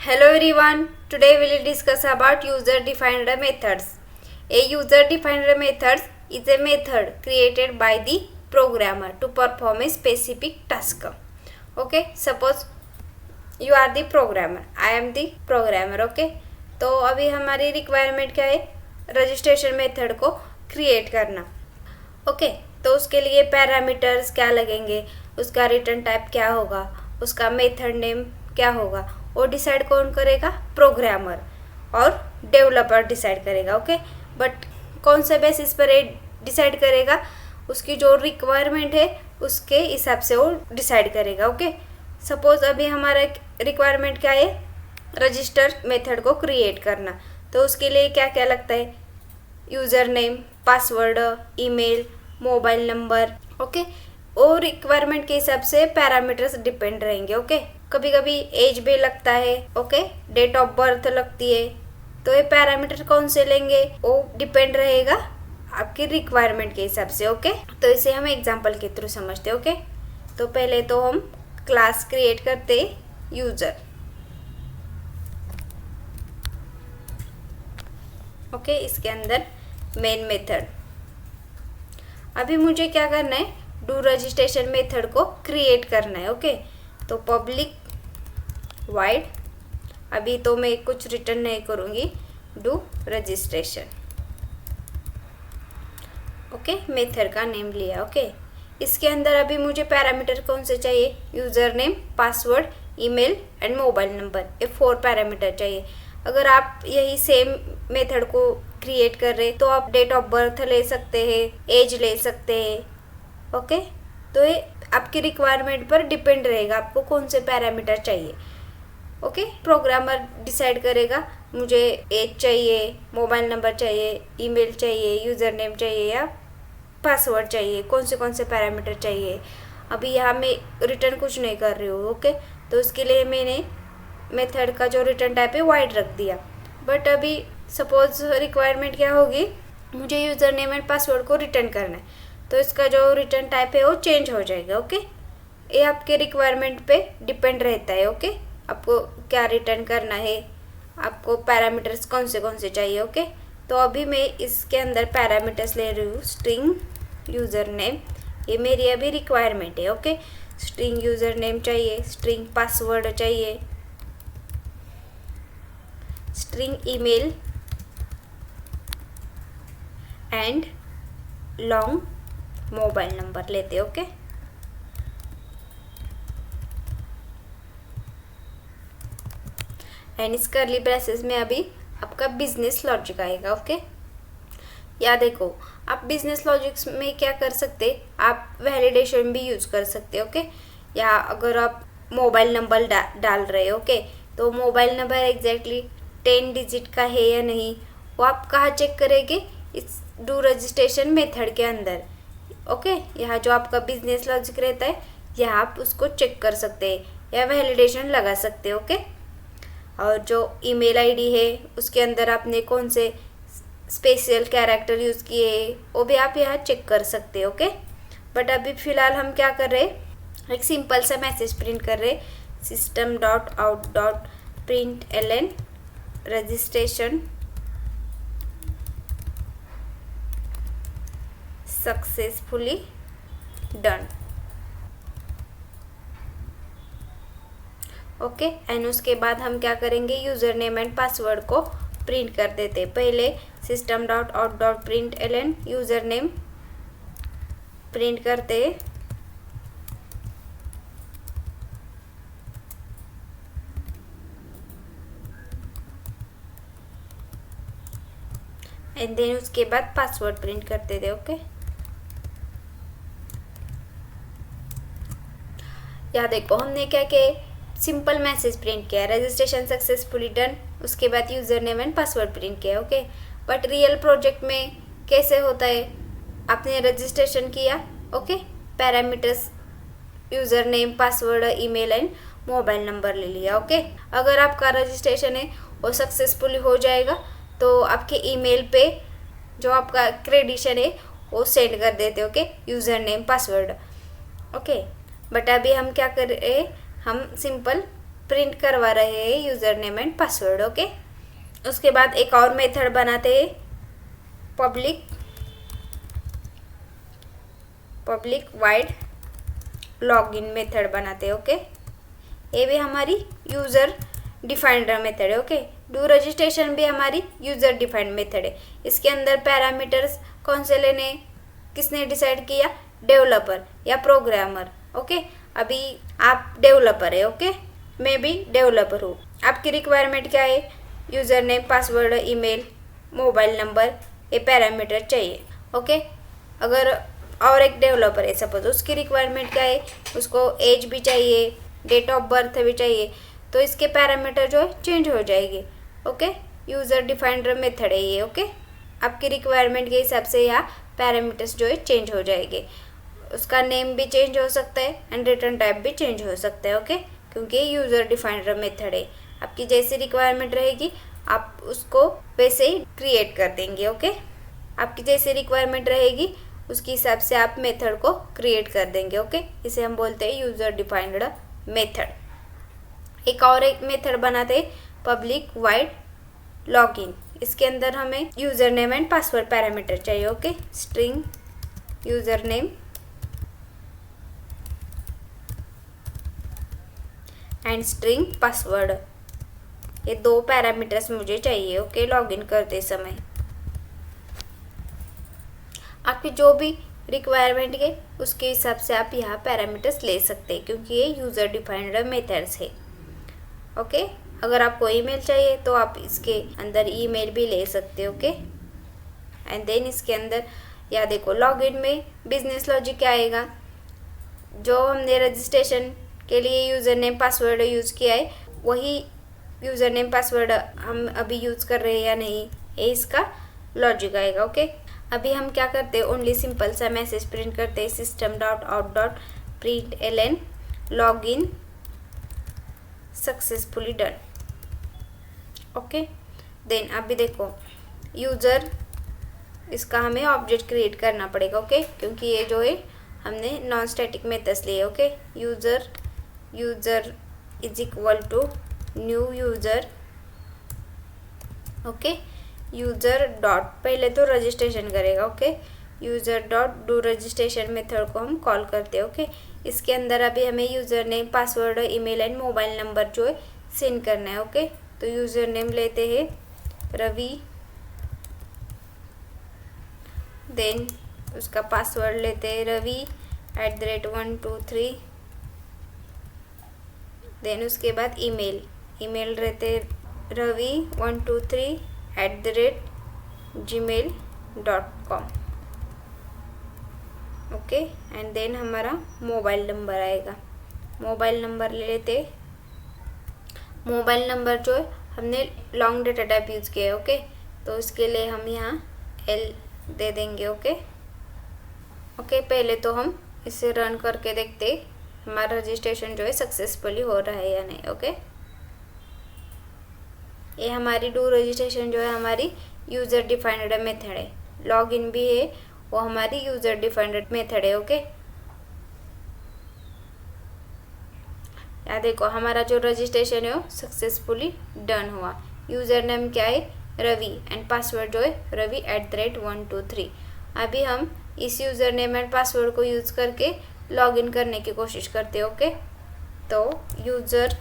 Hello everyone. Today we will discuss about user-defined methods. A user-defined methods is a method created by the programmer to perform a specific task. Okay, suppose you are the programmer. I am the programmer. Okay, तो अभी हमारी requirement क्या है? Registration method को create करना. Okay, तो उसके लिए पैरामीटर्स क्या लगेंगे, उसका रिटर्न टाइप क्या होगा, उसका मेथड नेम क्या होगा, वो डिसाइड कौन करेगा? प्रोग्रामर और डेवलपर डिसाइड करेगा. ओके, बट कौन से बेसिस पर ये डिसाइड करेगा? उसकी जो रिक्वायरमेंट है उसके हिसाब से वो डिसाइड करेगा. ओके, सपोज अभी हमारा रिक्वायरमेंट क्या है? रजिस्टर मेथड को क्रिएट करना. तो उसके लिए क्या क्या लगता है? User name, password, email, mobile number. Okay, और रिक्वायरमेंट के हिसाब से पैरामीटर्स डिपेंड रहेंगे. ओके, कभी कभी एज भी लगता है. ओके, डेट ऑफ बर्थ लगती है. तो ये पैरामीटर कौन से लेंगे वो डिपेंड रहेगा आपकी रिक्वायरमेंट के हिसाब से. ओके, तो इसे हम एग्जांपल के थ्रू समझते. ओके, तो पहले तो हम क्लास क्रिएट करते यूज़र. ओके, इसके अंदर मेन मेथड. अभी मुझे क्या करना है? डू रजिस्ट्रेशन मेथड को क्रिएट करना है. ओके, तो पब्लिक वाइड, अभी तो मैं कुछ रिटर्न नहीं करूँगी, डू रजिस्ट्रेशन. ओके, मेथड का नेम लिया. ओके, इसके अंदर अभी मुझे पैरामीटर कौन से चाहिए? User name, password, email and mobile number. ये 4 पैरामीटर चाहिए. अगर आप यही सेम मेथड को क्रिएट कर रहे तो आप डेट ऑफ बर्थ ले सकते हैं, एज ले सकते हैं. ओके, तो ये आपकी रिक्वायरमेंट पर डिपेंड रहेगा आपको कौन से पैरामीटर चाहिए. ओके, प्रोग्रामर डिसाइड करेगा मुझे एज चाहिए, मोबाइल नंबर चाहिए, ईमेल चाहिए, यूज़र नेम चाहिए या पासवर्ड चाहिए, कौन से पैरामीटर चाहिए. अभी यहाँ मैं रिटर्न कुछ नहीं कर रही हूँ. ओके, तो उसके लिए मैंने मेथड का जो रिटर्न टाइप है वाइड रख दिया. बट अभी सपोज रिक्वायरमेंट क्या होगी? मुझे यूज़र नेम एंड पासवर्ड को रिटर्न करना है, तो इसका जो रिटर्न टाइप है वो चेंज हो जाएगा. ओके, ये आपके रिक्वायरमेंट पे डिपेंड रहता है. ओके, आपको क्या रिटर्न करना है, आपको पैरामीटर्स कौन से चाहिए. ओके, तो अभी मैं इसके अंदर पैरामीटर्स ले रही हूँ. स्ट्रिंग यूज़र नेम, ये मेरी अभी रिक्वायरमेंट है. ओके, स्ट्रिंग यूज़र नेम चाहिए, स्ट्रिंग पासवर्ड चाहिए, string email and long mobile number लेते. ओके, एंड इस कर्ली ब्रेसेस में अभी आपका बिजनेस लॉजिक आएगा. ओके, या देखो आप बिजनेस लॉजिक्स में क्या कर सकते, आप वैलिडेशन भी यूज़ कर सकते. ओके, या अगर आप मोबाइल नंबर डाल रहे हो, ओके, तो मोबाइल नंबर एग्जैक्टली 10 डिजिट का है या नहीं, वो आप कहाँ चेक करेंगे? इस डू रजिस्ट्रेशन मेथड के अंदर. ओके, यहाँ जो आपका बिजनेस लॉजिक रहता है यहाँ आप उसको चेक कर सकते हैं या वैलिडेशन लगा सकते हैं. ओके, और जो ईमेल आईडी है उसके अंदर आपने कौन से स्पेशल कैरेक्टर यूज़ किए वो भी आप यहाँ चेक कर सकते हैं. ओके, बट अभी फ़िलहाल हम क्या कर रहे हैं? एक सिंपल सा मैसेज प्रिंट कर रहे. system.out.println registration successfully done. Okay, and उसके बाद हम क्या करेंगे? यूज़र नेम एंड पासवर्ड को प्रिंट कर देते. पहले system.out.println यूज़र नेम प्रिंट करते, एंड देन उसके बाद पासवर्ड प्रिंट करते थे. ओके, यहाँ देखो हमने क्या किया? सिंपल मैसेज प्रिंट किया, रजिस्ट्रेशन सक्सेसफुली डन, उसके बाद user name and password print किया. ओके, बट रियल प्रोजेक्ट में कैसे होता है? आपने रजिस्ट्रेशन किया. Okay, parameters user name, password, email and mobile number ले लिया. ओके, अगर आपका रजिस्ट्रेशन है वो सक्सेसफुली हो जाएगा तो आपके ईमेल पे जो आपका क्रेडिशन है वो सेंड कर देते. Okay, user name, password. Okay, but अभी हम क्या कर रहे हैं? हम सिंपल प्रिंट करवा रहे हैं user name and password. Okay, उसके बाद एक और मेथड बनाते हैं, पब्लिक वाइड लॉगिन मेथड बनाते हैं। ओके, ये भी हमारी यूज़र डिफाइंड मेथड है। ओके, डू रजिस्ट्रेशन भी हमारी यूज़र डिफाइंड मेथड है। इसके अंदर पैरामीटर्स कौन से लेने, किसने डिसाइड किया, डेवलपर या प्रोग्रामर। ओके, अभी आप डेवलपर है। ओके, मैं भी डेवलपर हूँ। आपकी रिक्वायरमेंट क्या है, user name, password, email, mobile number, ये पैरामीटर चाहिए। ओके, अगर और एक डेवलपर है सपोज, उसकी रिक्वायरमेंट क्या है, उसको एज भी चाहिए, डेट ऑफ बर्थ भी चाहिए, तो इसके पैरामीटर जो है चेंज हो जाएंगे। ओके, यूज़र डिफाइंड मेथड है ये। ओके, आपकी रिक्वायरमेंट के हिसाब से यहाँ पैरामीटर्स जो है चेंज हो जाएंगे। उसका नेम भी चेंज हो सकता है एंड रिटर्न टाइप भी चेंज हो सकता है। ओके, क्योंकि ये यूज़र डिफाइंड मेथड है। आपकी जैसी रिक्वायरमेंट रहेगी आप उसको वैसे ही क्रिएट कर देंगे। ओके, आपकी जैसी रिक्वायरमेंट रहेगी उसके हिसाब से आप मेथड को क्रिएट कर देंगे। ओके, इसे हम बोलते हैं यूज़र डिफाइंड मेथड। एक मेथड बनाते हैं पब्लिक वाइड लॉगिन। इसके अंदर हमें user name and password parameter चाहिए। Okay, string user name and string password, ये दो पैरामीटर्स मुझे चाहिए। ओके, लॉगिन करते समय आपकी जो भी रिक्वायरमेंट है उसके हिसाब से आप यहाँ पैरामीटर्स ले सकते हैं, क्योंकि ये यूज़र डिफाइंड मेथड्स है। ओके, अगर आपको ईमेल चाहिए तो आप इसके अंदर ईमेल भी ले सकते हो। ओके, एंड देन इसके अंदर या देखो लॉगिन में बिजनेस लॉजिक क्या आएगा, जो हमने रजिस्ट्रेशन के लिए यूज़र नेम पासवर्ड यूज़ किया है वही यूज़र नेम पासवर्ड हम अभी यूज़ कर रहे हैं या नहीं, ये इसका लॉजिक आएगा। ओके, अभी हम क्या करते हैं, ओनली सिंपल सा मैसेज प्रिंट करते हैं, system.out.println login successfully done. Okay, then अभी देखो यूज़र, इसका हमें ऑब्जेक्ट क्रिएट करना पड़ेगा। ओके, क्योंकि ये जो है हमने नॉन स्टैटिक मेथड्स लिए। Okay, user is equal to new user. Okay, user dot, पहले तो रजिस्ट्रेशन करेगा। Okay, user dot do registration method को हम कॉल करते हैं। ओके, इसके अंदर अभी हमें user name, password, email and mobile number जो है सेंड करना है। ओके, तो यूज़र नेम लेते हैं रवि, देन उसका पासवर्ड लेते हैं ravi@123, देन उसके बाद ईमेल रहते ravi123@gmail.com। ओके, एंड देन हमारा मोबाइल नंबर आएगा, मोबाइल नंबर ले लेते। मोबाइल नंबर जो है हमने लॉन्ग डेटा टाइप यूज़ किया है। ओके, तो इसके लिए हम यहाँ L दे देंगे। ओके, पहले तो हम इसे रन करके देखते हमारा रजिस्ट्रेशन जो है सक्सेसफुली हो रहा है या नहीं। ओके, ये हमारी डू रजिस्ट्रेशन जो है हमारी यूज़र डिफाइंड मेथड है, लॉगिन भी है वो हमारी यूज़र डिफाइंड मेथड है। ओके, यहाँ देखो हमारा जो रजिस्ट्रेशन है वो सक्सेसफुली डन हुआ। यूज़र नेम क्या है, रवि, एंड पासवर्ड जो है ravi@123। अभी हम इस यूज़र नेम एंड पासवर्ड को यूज़ करके लॉगिन करने की कोशिश करते हैं। ओके, तो यूज़र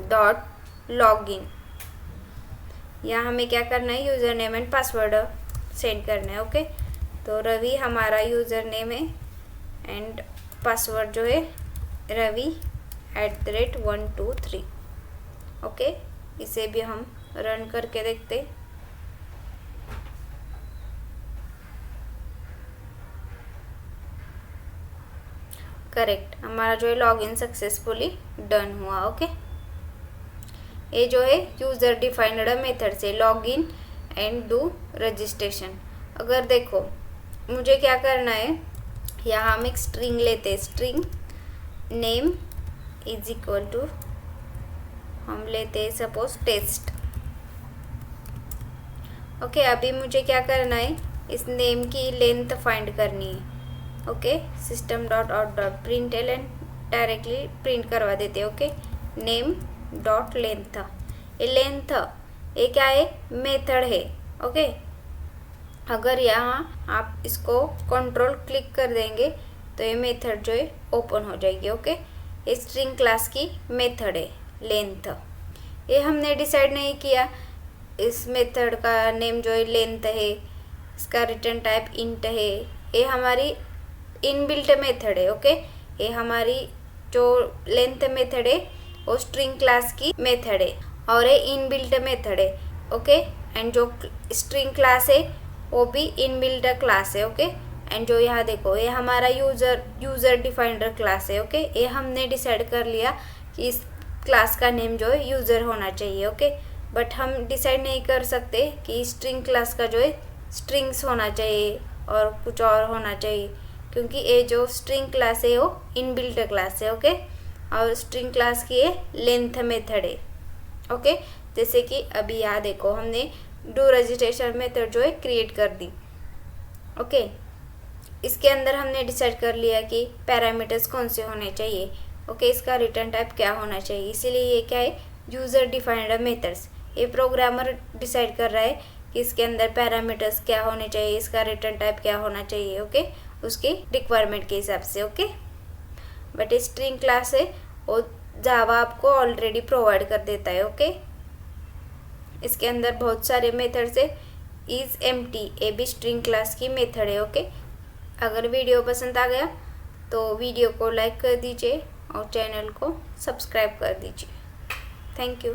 डॉट लॉगिन, यहाँ हमें क्या करना है, user name and password send करना है। ओके, तो रवि हमारा यूज़र नेम है एंड पासवर्ड जो है ravi@123। ओके, इसे भी हम रन करके देखते। करेक्ट, हमारा जो है लॉगिन सक्सेसफुली डन हुआ। ओके, ये जो है यूज़र डिफाइंड मेथड से लॉगिन एंड डू रजिस्ट्रेशन। अगर देखो मुझे क्या करना है, यहाँ हम एक स्ट्रिंग लेते हैं, string name is equal to, हम लेते हैं सपोज टेस्ट। ओके, अभी मुझे क्या करना है, इस नेम की लेंथ फाइंड करनी है। ओके, system.out.println डायरेक्टली प्रिंट करवा देते हैं। Okay, name dot length. ये लेंथ ये क्या है, मेथड है। ओके, अगर यहाँ आप इसको कंट्रोल क्लिक कर देंगे तो ये मेथड जो है ओपन हो जाएगी। ओके, ये स्ट्रिंग क्लास की मेथड है लेंथ। ये हमने डिसाइड नहीं किया, इस मेथड का नेम जो है लेंथ है, इसका रिटर्न टाइप इंट है। ये हमारी इनबिल्ट मेथड है। ओके, ये हमारी जो लेंथ मेथड है वो स्ट्रिंग क्लास की मेथड है और ये इनबिल्ट मेथड है। ओके, एंड जो स्ट्रिंग क्लास है वो भी इनबिल्ट क्लास है। ओके, एंड जो यहाँ देखो ये हमारा यूज़र डिफाइंड क्लास है। ओके, ये हमने डिसाइड कर लिया कि इस क्लास का नेम जो है यूज़र होना चाहिए। ओके, बट हम डिसाइड नहीं कर सकते कि स्ट्रिंग क्लास का जो है स्ट्रिंग्स होना चाहिए और कुछ और होना चाहिए, क्योंकि ये जो स्ट्रिंग क्लास है वो इनबिल्ट क्लास है। ओके, और स्ट्रिंग क्लास की ये लेंथ मेथड है। ओके, जैसे कि अभी यहाँ देखो हमने डू रजिस्ट्रेशन मेथड जो है क्रिएट कर दी। ओके, इसके अंदर हमने डिसाइड कर लिया कि पैरामीटर्स कौन से होने चाहिए। ओके, इसका रिटर्न टाइप क्या होना चाहिए, इसीलिए ये क्या है, यूज़र डिफाइंड मेथड्स। ये प्रोग्रामर डिसाइड कर रहा है कि इसके अंदर पैरामीटर्स क्या होने चाहिए, इसका रिटर्न टाइप क्या होना चाहिए। ओके, उसके रिक्वायरमेंट के हिसाब से। ओके, बट स्ट्रिंग क्लास है वो जावा आपको ऑलरेडी प्रोवाइड कर देता है। ओके, इसके अंदर बहुत सारे मेथड्स है। इज एम्प्टी ये भी स्ट्रिंग क्लास की मेथड है। ओके, अगर वीडियो पसंद आ गया तो वीडियो को लाइक कर दीजिए और चैनल को सब्सक्राइब कर दीजिए। Thank you.